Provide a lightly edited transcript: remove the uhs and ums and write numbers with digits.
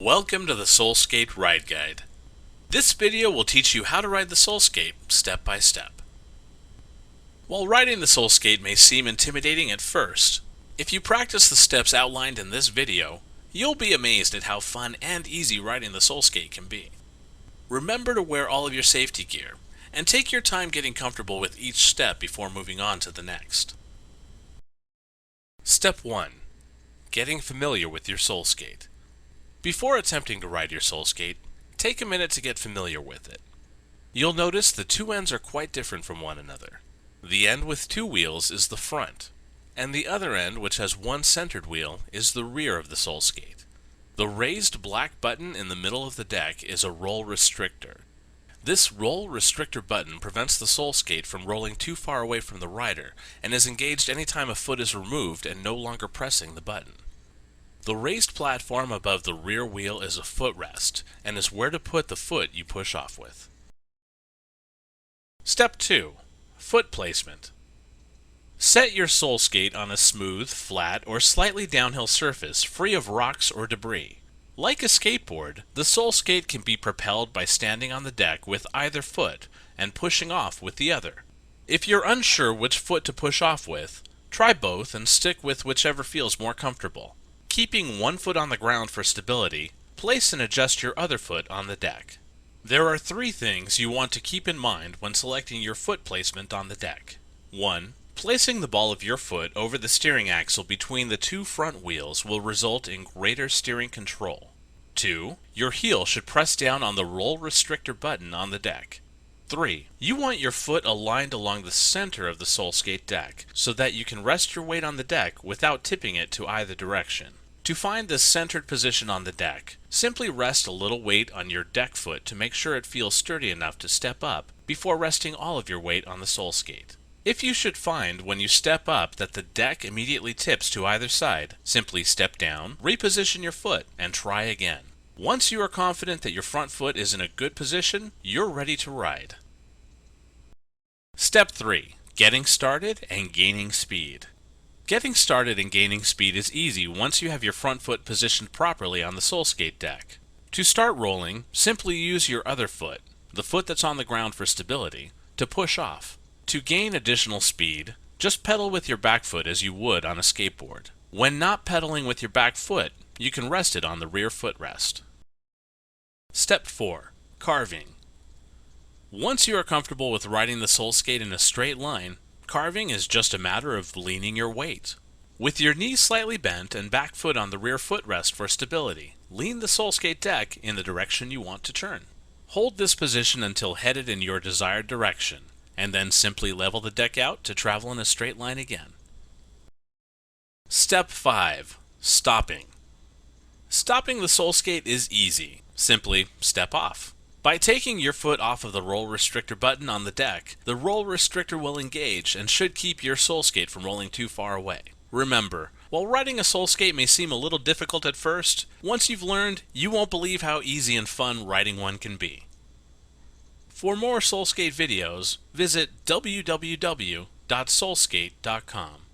Welcome to the SoulSkate Ride Guide. This video will teach you how to ride the SoulSkate step by step. While riding the SoulSkate may seem intimidating at first, if you practice the steps outlined in this video, you'll be amazed at how fun and easy riding the SoulSkate can be. Remember to wear all of your safety gear, and take your time getting comfortable with each step before moving on to the next. Step 1. Getting familiar with your SoulSkate. Before attempting to ride your SoulSkate, take a minute to get familiar with it. You'll notice the two ends are quite different from one another. The end with two wheels is the front, and the other end, which has one centered wheel, is the rear of the SoulSkate. The raised black button in the middle of the deck is a roll restrictor. This roll restrictor button prevents the SoulSkate from rolling too far away from the rider and is engaged anytime a foot is removed and no longer pressing the button. The raised platform above the rear wheel is a footrest and is where to put the foot you push off with. Step 2. Foot placement. Set your SoulSkate on a smooth, flat, or slightly downhill surface free of rocks or debris. Like a skateboard, the SoulSkate can be propelled by standing on the deck with either foot and pushing off with the other. If you're unsure which foot to push off with, try both and stick with whichever feels more comfortable. Keeping one foot on the ground for stability, place and adjust your other foot on the deck. There are three things you want to keep in mind when selecting your foot placement on the deck. 1. Placing the ball of your foot over the steering axle between the two front wheels will result in greater steering control. 2. Your heel should press down on the roll restrictor button on the deck. 3. You want your foot aligned along the center of the SoulSkate deck so that you can rest your weight on the deck without tipping it to either direction. To find the centered position on the deck, simply rest a little weight on your deck foot to make sure it feels sturdy enough to step up before resting all of your weight on the SoulSkate. If you should find when you step up that the deck immediately tips to either side, simply step down, reposition your foot, and try again. Once you are confident that your front foot is in a good position, you're ready to ride. Step 3. Getting started and gaining speed. Getting started and gaining speed is easy once you have your front foot positioned properly on the SoulSkate deck. To start rolling, simply use your other foot, the foot that's on the ground for stability, to push off. To gain additional speed, just pedal with your back foot as you would on a skateboard. When not pedaling with your back foot, you can rest it on the rear footrest. Step 4. Carving. Once you are comfortable with riding the SoulSkate in a straight line, carving is just a matter of leaning your weight. With your knees slightly bent and back foot on the rear footrest for stability, lean the SoulSkate deck in the direction you want to turn. Hold this position until headed in your desired direction, and then simply level the deck out to travel in a straight line again. Step 5. Stopping. Stopping the SoulSkate is easy. Simply step off. By taking your foot off of the roll restrictor button on the deck, the roll restrictor will engage and should keep your SoulSkate from rolling too far away. Remember, while riding a SoulSkate may seem a little difficult at first, once you've learned, you won't believe how easy and fun riding one can be. For more SoulSkate videos, visit www.soulskate.com.